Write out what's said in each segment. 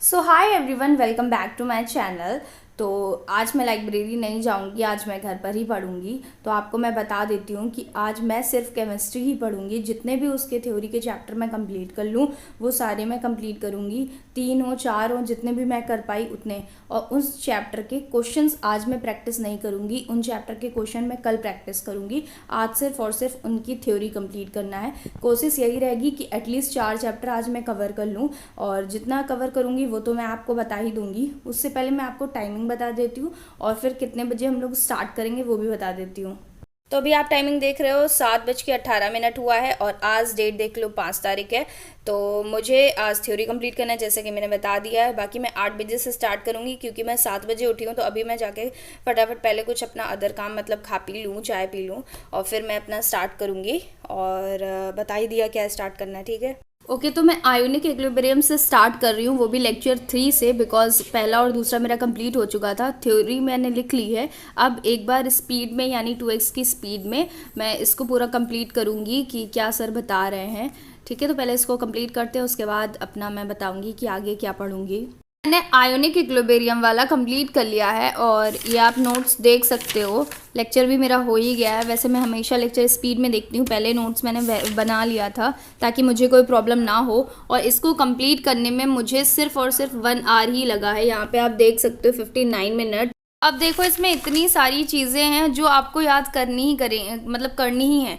So hi everyone, welcome back to my channel. तो आज मैं लाइब्रेरी नहीं जाऊंगी, आज मैं घर पर ही पढ़ूंगी। तो आपको मैं बता देती हूँ कि आज मैं सिर्फ केमिस्ट्री ही पढ़ूंगी। जितने भी उसके थ्योरी के चैप्टर मैं कंप्लीट कर लूँ वो सारे मैं कंप्लीट करूँगी। 3 हो 4 हो, जितने भी मैं कर पाई उतने। और उस चैप्टर के क्वेश्चंस आज मैं प्रैक्टिस नहीं करूँगी, उन चैप्टर के क्वेश्चन मैं कल प्रैक्टिस करूँगी। आज सिर्फ और सिर्फ उनकी थ्योरी कंप्लीट करना है। कोशिश यही रहेगी कि एटलीस्ट 4 चैप्टर आज मैं कवर कर लूँ, और जितना कवर करूँगी वो तो मैं आपको बता ही दूँगी। उससे पहले मैं आपको टाइमिंग बता देती हूँ और फिर कितने बजे हम लोग स्टार्ट करेंगे वो भी बता देती हूँ। तो अभी आप टाइमिंग देख रहे हो, 7:18 हुआ है और आज डेट देख लो 5 तारीख है। तो मुझे आज थ्योरी कंप्लीट करना है, जैसे कि मैंने बता दिया है। बाकी मैं 8 बजे से स्टार्ट करूँगी क्योंकि मैं 7 बजे उठी हूँ। तो अभी मैं जाके फटाफट पहले कुछ अपना अदर काम मतलब खा पी लूँ, चाय पी लूँ, और फिर मैं अपना स्टार्ट करूँगी। और बता ही दिया क्या स्टार्ट करना है, ठीक है। ओके, तो मैं आयोनिक इक्विलिब्रियम से स्टार्ट कर रही हूँ, वो भी लेक्चर 3 से, बिकॉज पहला और दूसरा मेरा कंप्लीट हो चुका था। थ्योरी मैंने लिख ली है। अब एक बार स्पीड में यानी 2x की स्पीड में मैं इसको पूरा कंप्लीट करूँगी कि क्या सर बता रहे हैं, ठीक है। तो पहले इसको कंप्लीट करते हैं, उसके बाद अपना मैं बताऊँगी कि आगे क्या पढ़ूँगी। मैंने आयोनिक इक्विलिब्रियम वाला कंप्लीट कर लिया है और ये आप नोट्स देख सकते हो। लेक्चर भी मेरा हो ही गया है। वैसे मैं हमेशा लेक्चर स्पीड में देखती हूँ, पहले नोट्स मैंने बना लिया था ताकि मुझे कोई प्रॉब्लम ना हो। और इसको कंप्लीट करने में मुझे सिर्फ और सिर्फ 1 आवर ही लगा है। यहाँ पे आप देख सकते हो 59 मिनट। अब देखो, इसमें इतनी सारी चीज़ें हैं जो आपको याद करनी ही करें, मतलब करनी ही है।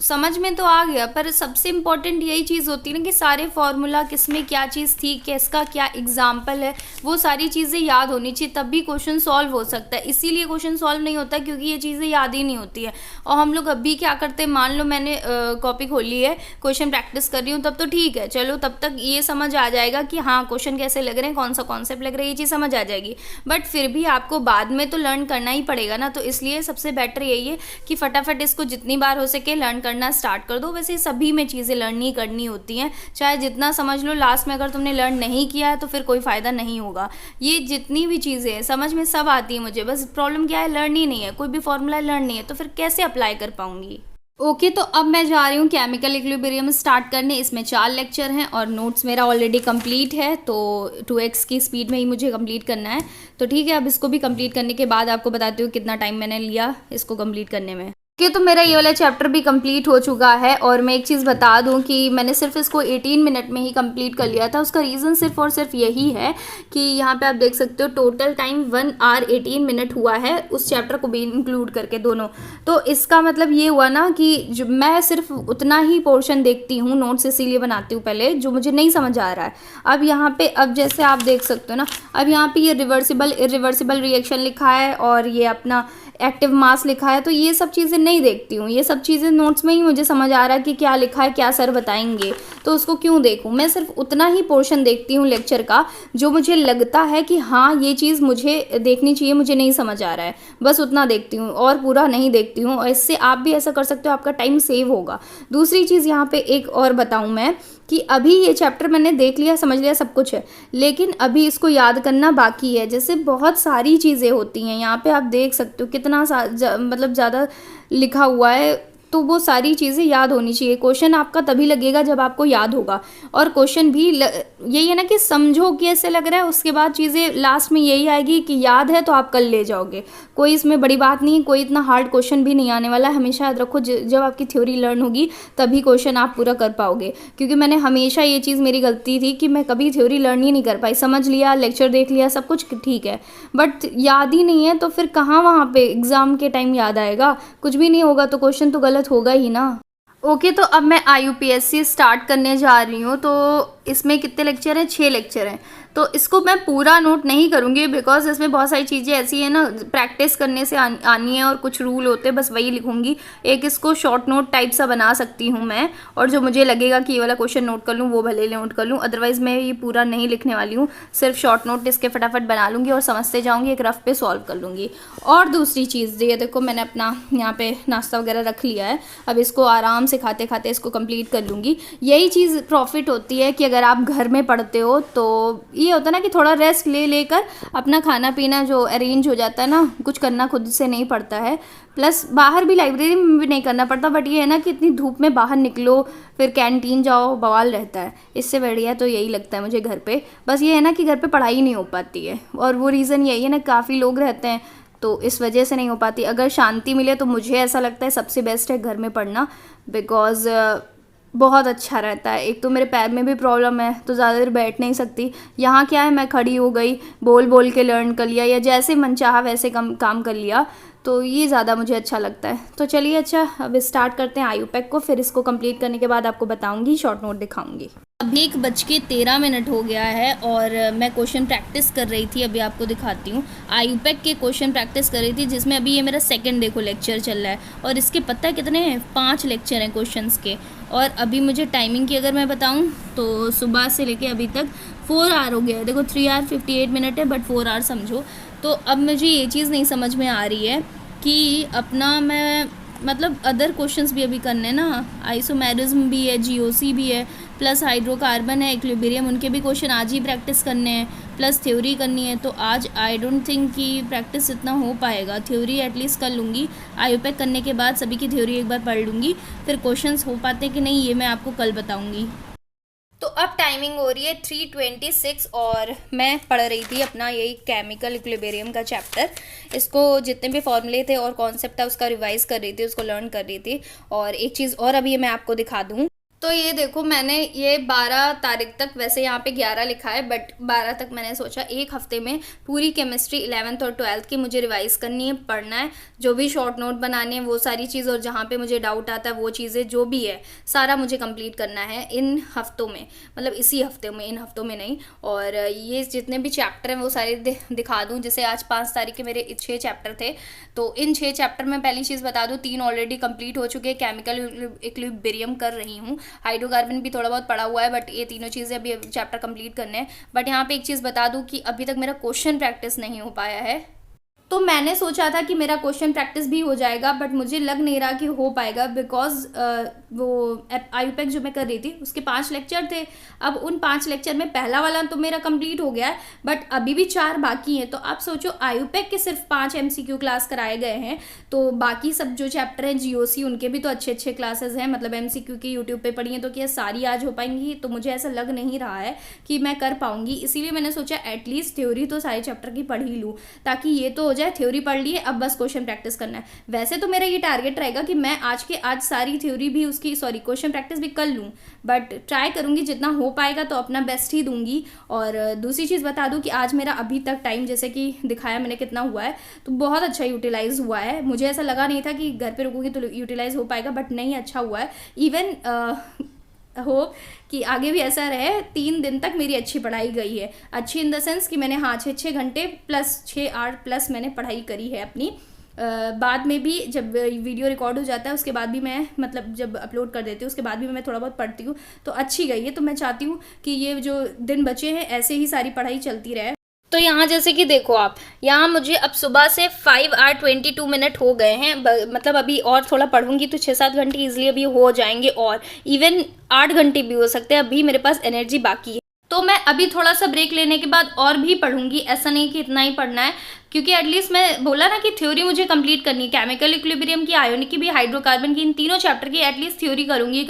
समझ में तो आ गया, पर सबसे इम्पोर्टेंट यही चीज़ होती है ना कि सारे फॉर्मूला, किसमें क्या चीज़ थी, किसका क्या एग्जाम्पल है, वो सारी चीज़ें याद होनी चाहिए, तब भी क्वेश्चन सॉल्व हो सकता है। इसीलिए क्वेश्चन सॉल्व नहीं होता क्योंकि ये चीज़ें याद ही नहीं होती है। और हम लोग अभी क्या करते हैं, मान लो मैंने कॉपी खोली है, क्वेश्चन प्रैक्टिस कर रही हूँ, तब तो ठीक है, चलो तब तक ये समझ आ जाएगा कि हाँ क्वेश्चन कैसे लग रहे हैं, कौन सा कॉन्सेप्ट लग रहा है, ये चीज़ समझ आ जाएगी। बट फिर भी आपको बाद में तो लर्न करना ही पड़ेगा ना। तो इसलिए सबसे बेटर यही है कि फटाफट इसको जितनी बार हो सके लर्न करना स्टार्ट कर दो। वैसे सभी में चीज़ें लर्न ही करनी होती हैं, चाहे जितना समझ लो, लास्ट में अगर तुमने लर्न नहीं किया है तो फिर कोई फ़ायदा नहीं होगा। ये जितनी भी चीज़ें हैं समझ में सब आती है मुझे, बस प्रॉब्लम क्या है, लर्न ही नहीं है, कोई भी फॉर्मूला लर्न नहीं है, तो फिर कैसे अप्लाई कर पाऊंगी। ओके, तो अब मैं जा रही हूँ केमिकल इक्विलिब्रियम स्टार्ट करने। इसमें 4 लेक्चर हैं और नोट्स मेरा ऑलरेडी कंप्लीट है, तो 2x की स्पीड में ही मुझे कंप्लीट करना है। तो ठीक है, अब इसको भी कंप्लीट करने के बाद आपको बताती हूँ कितना टाइम मैंने लिया इसको कंप्लीट करने में। ओके, तो मेरा ये वाला चैप्टर भी कंप्लीट हो चुका है। और मैं एक चीज़ बता दूं कि मैंने सिर्फ इसको 18 मिनट में ही कंप्लीट कर लिया था। उसका रीज़न सिर्फ और सिर्फ यही है कि यहाँ पे आप देख सकते हो टोटल टाइम 1 आवर 18 मिनट हुआ है, उस चैप्टर को भी इंक्लूड करके दोनों। तो इसका मतलब ये हुआ ना कि जो मैं सिर्फ उतना ही पोर्शन देखती हूँ, नोट्स इसीलिए बनाती हूँ पहले, जो मुझे नहीं समझ आ रहा है। अब यहाँ पे अब जैसे आप देख सकते हो ना, अब यहाँ पे ये रिवर्सिबल इरिवर्सिबल रिएक्शन लिखा है और ये अपना एक्टिव मास लिखा है, तो ये सब चीज़ें नहीं देखती हूँ। ये सब चीज़ें नोट्स में ही मुझे समझ आ रहा है कि क्या लिखा है, क्या सर बताएंगे, तो उसको क्यों देखूँ। मैं सिर्फ उतना ही पोर्शन देखती हूँ लेक्चर का जो मुझे लगता है कि हाँ ये चीज़ मुझे देखनी चाहिए, मुझे नहीं समझ आ रहा है, बस उतना देखती हूँ और पूरा नहीं देखती हूँ। और इससे आप भी ऐसा कर सकते हो, आपका टाइम सेव होगा। दूसरी चीज़ यहाँ पे एक और बताऊँ मैं कि अभी ये चैप्टर मैंने देख लिया, समझ लिया, सब कुछ है, लेकिन अभी इसको याद करना बाकी है। जैसे बहुत सारी चीज़ें होती हैं, यहाँ पे आप देख सकते हो कितना मतलब ज़्यादा लिखा हुआ है, तो वो सारी चीज़ें याद होनी चाहिए। क्वेश्चन आपका तभी लगेगा जब आपको याद होगा। और क्वेश्चन भी यही है ना कि समझो कि ऐसे लग रहा है, उसके बाद चीज़ें लास्ट में यही आएगी कि याद है तो आप कल ले जाओगे। कोई इसमें बड़ी बात नहीं है, कोई इतना हार्ड क्वेश्चन भी नहीं आने वाला है। हमेशा याद रखो, जब आपकी थ्योरी लर्न होगी तभी क्वेश्चन आप पूरा कर पाओगे। क्योंकि मैंने हमेशा, ये चीज़ मेरी गलती थी कि मैं कभी थ्योरी लर्न ही नहीं कर पाई। समझ लिया, लेक्चर देख लिया, सब कुछ ठीक है, बट याद ही नहीं है, तो फिर कहाँ वहाँ पे एग्ज़ाम के टाइम याद आएगा। कुछ भी नहीं होगा तो क्वेश्चन तो गलत होगा ही ना। ओके, तो अब मैं IUPAC स्टार्ट करने जा रही हूँ। तो इसमें कितने लेक्चर हैं, 6 लेक्चर हैं। तो इसको मैं पूरा नोट नहीं करूँगी बिकॉज इसमें बहुत सारी चीज़ें ऐसी हैं ना, प्रैक्टिस करने से आनी है, और कुछ रूल होते हैं, बस वही लिखूँगी। एक इसको शॉर्ट नोट टाइप सा बना सकती हूँ मैं, और जो मुझे लगेगा कि ये वाला क्वेश्चन नोट कर लूँ वो भले नोट कर लूँ, अदरवाइज़ मैं ये पूरा नहीं लिखने वाली हूँ। सिर्फ शॉर्ट नोट इसके फटाफट बना लूँगी और समझते जाऊँगी, एक रफ पे सॉल्व कर लूँगी। और दूसरी चीज़, ये देखो मैंने अपना यहाँ पे नाश्ता वगैरह रख लिया है। अब इसको आराम से खाते खाते इसको कंप्लीट कर लूँगी। यही चीज़ प्रॉफिट होती है कि अगर आप घर में पढ़ते हो तो ये होता है ना कि थोड़ा रेस्ट ले लेकर अपना खाना पीना जो अरेंज हो जाता है ना, कुछ करना खुद से नहीं पड़ता है। प्लस बाहर भी लाइब्रेरी में भी नहीं करना पड़ता, बट ये है ना कि इतनी धूप में बाहर निकलो फिर कैंटीन जाओ, बवाल रहता है। इससे बढ़िया तो यही लगता है मुझे घर पे। बस ये है ना कि घर पे पढ़ाई नहीं हो पाती है, और वो रीज़न यही है ना, काफ़ी लोग रहते हैं तो इस वजह से नहीं हो पाती। अगर शांति मिले तो मुझे ऐसा लगता है सबसे बेस्ट है घर में पढ़ना, बिकॉज़ बहुत अच्छा रहता है। एक तो मेरे पैर में भी प्रॉब्लम है तो ज़्यादा देर बैठ नहीं सकती। यहाँ क्या है, मैं खड़ी हो गई, बोल बोल के लर्न कर लिया, या जैसे मन चाहा वैसे काम कर लिया, तो ये ज़्यादा मुझे अच्छा लगता है। तो चलिए अच्छा, अब स्टार्ट करते हैं आयुपैक को, फिर इसको कंप्लीट करने के बाद आपको बताऊंगी, शॉर्ट नोट दिखाऊंगी। अभी 1:13 हो गया है और मैं क्वेश्चन प्रैक्टिस कर रही थी। अभी आपको दिखाती हूँ, आयुपैक के क्वेश्चन प्रैक्टिस कर रही थी, जिसमें अभी ये मेरा सेकंड देखो लेक्चर चल रहा है। और इसके पता है कितने हैं, 5 लेक्चर हैं क्वेश्चंस के। और अभी मुझे टाइमिंग की अगर मैं बताऊँ तो सुबह से लेके अभी तक 4 आवर हो गया है। देखो 3 आवर 58 मिनट है, बट 4 आवर समझो। तो अब मुझे ये चीज़ नहीं समझ में आ रही है कि अपना मैं मतलब अदर क्वेश्चंस भी अभी करने ना, आइसोमेरिज्म भी है, जीओसी भी है, प्लस हाइड्रोकार्बन है, इक्विलिब्रियम, उनके भी क्वेश्चन आज ही प्रैक्टिस करने हैं, प्लस थ्योरी करनी है। तो आज आई डोंट थिंक कि प्रैक्टिस इतना हो पाएगा। थ्योरी एटलीस्ट कर लूँगी, आयुपैक करने के बाद सभी की थ्योरी एक बार पढ़ लूँगी, फिर क्वेश्चंस हो पाते कि नहीं ये मैं आपको कल बताऊँगी। तो अब टाइमिंग हो रही है 3:26 और मैं पढ़ रही थी अपना यही केमिकल इक्विलिब्रियम का चैप्टर। इसको जितने भी फॉर्मूले थे और कॉन्सेप्ट था उसका रिवाइज कर रही थी, उसको लर्न कर रही थी। और एक चीज़ और अभी मैं आपको दिखा दूँ, तो ये देखो मैंने ये 12 तारीख तक, वैसे यहाँ पे 11 लिखा है बट 12 तक मैंने सोचा एक हफ्ते में पूरी केमिस्ट्री 11th और 12th की मुझे रिवाइज़ करनी है, पढ़ना है, जो भी शॉर्ट नोट बनाने हैं वो सारी चीज़, और जहाँ पे मुझे डाउट आता है वो चीज़ें जो भी है सारा मुझे कंप्लीट करना है इन हफ्तों में, मतलब इसी हफ्ते में, इन हफ्तों में नहीं। और ये जितने भी चैप्टर हैं वो सारे दिखा दूँ। जैसे आज 5 तारीख के मेरे 6 चैप्टर थे, तो इन 6 चैप्टर में पहली चीज़ बता दूँ 3 ऑलरेडी कंप्लीट हो चुके हैं, केमिकल इक्विलिब्रियम कर रही हूँ, हाइड्रोकार्बन भी थोड़ा बहुत पढ़ा हुआ है, बट ये तीनों चीज़ें अभी चैप्टर कंप्लीट करने हैं। बट यहाँ पे एक चीज़ बता दूँ कि अभी तक मेरा क्वेश्चन प्रैक्टिस नहीं हो पाया है। तो मैंने सोचा था कि मेरा क्वेश्चन प्रैक्टिस भी हो जाएगा, बट मुझे लग नहीं रहा कि हो पाएगा, बिकॉज वो आयुपैक जो मैं कर रही थी उसके 5 लेक्चर थे। अब उन 5 लेक्चर में पहला वाला तो मेरा कंप्लीट हो गया है, बट अभी भी 4 बाकी हैं। तो आप सोचो आयुपैक के सिर्फ 5 MCQ क्लास कराए गए हैं, तो बाकी सब जो चैप्टर हैं जीओसी उनके भी तो अच्छे अच्छे क्लासेस हैं, मतलब MCQ की यूट्यूब पे पढ़ी हैं, तो क्या सारी आज हो पाएंगी? तो मुझे ऐसा लग नहीं रहा है कि मैं कर पाऊंगी। इसीलिए मैंने सोचा एटलीस्ट थ्योरी तो सारे चैप्टर की पढ़ ही लूँ, ताकि ये तो हो जाए थ्योरी पढ़ ली है, अब बस क्वेश्चन प्रैक्टिस करना है। वैसे तो मेरा ये टारगेट रहेगा कि मैं आज सारी थ्योरी भी उसकी क्वेश्चन प्रैक्टिस भी कर लूँ, बट ट्राई करूँगी जितना हो पाएगा, तो अपना बेस्ट ही दूंगी। और दूसरी चीज़ बता दूँ कि आज मेरा अभी तक टाइम जैसे कि दिखाया मैंने कितना हुआ है, तो बहुत अच्छा यूटिलाइज हुआ है। मुझे ऐसा लगा नहीं था कि घर पे रुकूंगी तो यूटिलाइज हो पाएगा, बट नहीं, अच्छा हुआ है। इवन हो कि आगे भी ऐसा रहे। 3 दिन तक मेरी अच्छी पढ़ाई गई है, अच्छी इन द सेंस कि मैंने 6 घंटे प्लस 6 8 प्लस मैंने पढ़ाई करी है अपनी। बाद में भी जब वीडियो रिकॉर्ड हो जाता है उसके बाद भी मैं, मतलब जब अपलोड कर देती हूँ उसके बाद भी मैं थोड़ा बहुत पढ़ती हूँ, तो अच्छी गई है। तो मैं चाहती हूँ कि ये जो दिन बचे हैं ऐसे ही सारी पढ़ाई चलती रहे। तो यहाँ जैसे कि देखो आप, यहाँ मुझे अब सुबह से 5 आवर 22 मिनट हो गए हैं, मतलब अभी और थोड़ा पढ़ूंगी तो 6-7 घंटे ईजिली अभी हो जाएंगे, और इवन 8 घंटे भी हो सकते हैं, अभी मेरे पास एनर्जी बाकी है। तो मैं अभी थोड़ा सा ब्रेक लेने के बाद और भी पढ़ूंगी, ऐसा नहीं कि इतना ही पढ़ना है, क्योंकि एटलीस्ट मैं बोला ना कि थ्योरी मुझे कंप्लीट करनी है, केमिकल इक्विलिब्रियम की, आयोनिक की भी, हाइड्रोकार्बन की, इन तीनों चैप्टर की एटलीस्ट थ्योरी करूंगी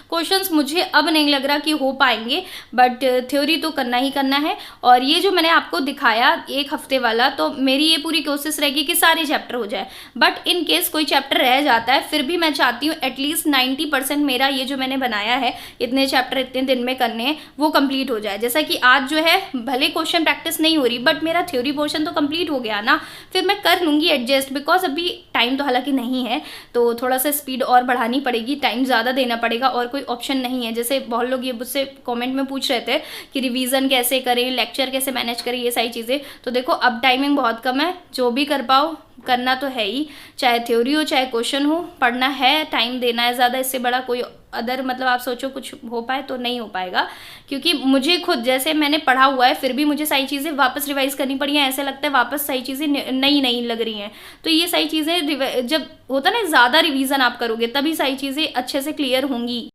क्वेश्चंस मुझे अब नहीं लग रहा कि हो पाएंगे, बट थ्योरी तो करना ही करना है। और ये जो मैंने आपको दिखाया 1 हफ्ते वाला, तो मेरी ये पूरी कोशिश रहेगी कि सारे चैप्टर हो जाए, बट इन केस कोई चैप्टर रह जाता है फिर भी मैं चाहती हूँ एटलीस्ट 90% मेरा ये जो मैंने बनाया है, इतने चैप्टर इतने दिन में करने हैं, वो कंप्लीट हो जाए। जैसा कि आज जो है भले क्वेश्चन प्रैक्टिस नहीं हो रही, बट मेरा थ्योरी पोर्शन तो कंप्लीट हो गया ना, फिर मैं कर लूँगी एडजस्ट, बिकॉज अभी टाइम तो हालांकि नहीं है, तो थोड़ा सा स्पीड और बढ़ानी पड़ेगी, टाइम ज़्यादा देना पड़ेगा, और कोई ऑप्शन नहीं है। जैसे बहुत लोग ये मुझसे कमेंट में पूछ रहे थे कि रिवीजन कैसे करें, लेक्चर कैसे मैनेज करें, ये सारी चीज़ें। तो देखो अब टाइमिंग बहुत कम है, जो भी कर पाओ करना तो है ही, चाहे थ्योरी हो चाहे क्वेश्चन हो, पढ़ना है, टाइम देना है ज़्यादा, इससे बड़ा कोई अदर मतलब आप सोचो कुछ हो पाए तो नहीं हो पाएगा। क्योंकि मुझे खुद जैसे मैंने पढ़ा हुआ है फिर भी मुझे सारी चीज़ें वापस रिवाइज करनी पड़ी हैं, ऐसा लगता है वापस सारी चीज़ें नई नई लग रही हैं। तो ये सारी चीज़ें जब होता ना ज़्यादा रिवीजन आप करोगे तभी सारी चीज़ें अच्छे से क्लियर होंगी।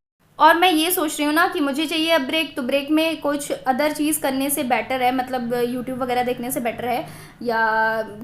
और मैं ये सोच रही हूँ ना कि मुझे चाहिए अब ब्रेक, तो ब्रेक में कुछ अदर चीज़ करने से बेटर है, मतलब यूट्यूब वगैरह देखने से बेटर है, या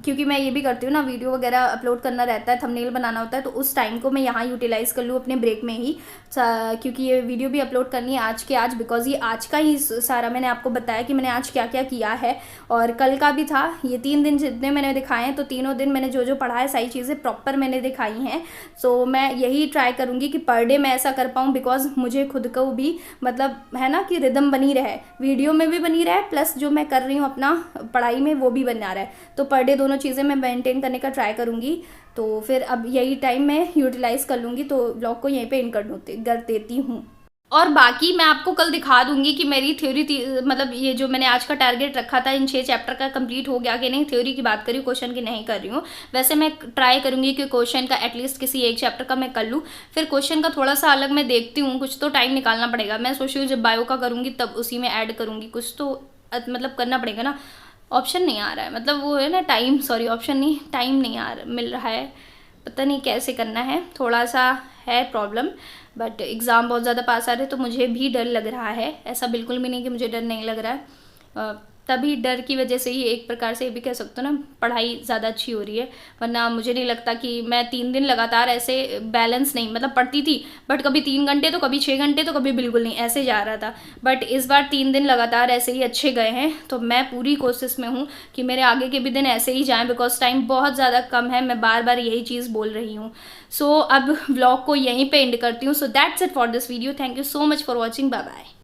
क्योंकि मैं ये भी करती हूँ ना, वीडियो वगैरह अपलोड करना रहता है, थंबनेल बनाना होता है, तो उस टाइम को मैं यहाँ यूटिलाइज़ कर लूँ अपने ब्रेक में ही, क्योंकि ये वीडियो भी अपलोड करनी है आज के आज, बिकॉज ये आज का ही सारा मैंने आपको बताया कि मैंने आज क्या क्या किया है, और कल का भी था। ये 3 दिन जितने मैंने दिखाए हैं, तो तीनों दिन मैंने जो जो पढ़ा है सारी चीज़ें प्रॉपर मैंने दिखाई हैं। सो मैं यही ट्राई करूँगी कि पर डे मैं ऐसा कर पाऊँ, बिकॉज मुझे खुद को भी मतलब है ना कि रिदम बनी रहे, वीडियो में भी बनी रहे, प्लस जो मैं कर रही हूँ अपना पढ़ाई में वो भी बना रहा है, तो पर डे दोनों चीज़ें मैं मेंटेन करने का ट्राई करूँगी। तो फिर अब यही टाइम मैं यूटिलाइज़ कर लूँगी, तो ब्लॉग को यहीं पे एंड कर देती हूँ। और बाकी मैं आपको कल दिखा दूंगी कि मेरी थ्योरी मतलब ये जो मैंने आज का टारगेट रखा था इन 6 चैप्टर का कंप्लीट हो गया कि नहीं। थ्योरी की बात करी, क्वेश्चन की नहीं कर रही हूँ। वैसे मैं ट्राई करूंगी कि क्वेश्चन का एटलीस्ट किसी एक चैप्टर का मैं कर लूँ, फिर क्वेश्चन का थोड़ा सा अलग मैं देखती हूँ, कुछ तो टाइम निकालना पड़ेगा। मैं सोच रही हूँ जब बायो का करूँगी तब उसी में ऐड करूँगी, कुछ तो मतलब करना पड़ेगा ना। ऑप्शन नहीं आ रहा है, मतलब वो है ना टाइम, सॉरी ऑप्शन नहीं, टाइम नहीं मिल रहा है, पता नहीं कैसे करना है, थोड़ा सा है प्रॉब्लम। बट एग्ज़ाम बहुत ज़्यादा पास आ रहे, तो मुझे भी डर लग रहा है, ऐसा बिल्कुल भी नहीं कि मुझे डर नहीं लग रहा है। तभी डर की वजह से ही एक प्रकार से ये भी कह सकते हो ना, पढ़ाई ज़्यादा अच्छी हो रही है, वरना मुझे नहीं लगता कि मैं 3 दिन लगातार ऐसे बैलेंस नहीं, मतलब पढ़ती थी बट कभी 3 घंटे तो कभी 6 घंटे तो कभी बिल्कुल नहीं, ऐसे जा रहा था। बट इस बार 3 दिन लगातार ऐसे ही अच्छे गए हैं, तो मैं पूरी कोशिश में हूँ कि मेरे आगे के भी दिन ऐसे ही जाएँ, बिकॉज टाइम बहुत ज़्यादा कम है, मैं बार बार यही चीज़ बोल रही हूँ। सो अब व्लॉग को यहीं पे एंड करती हूँ। So that's it for this video, thank you so much for watching, bye bye.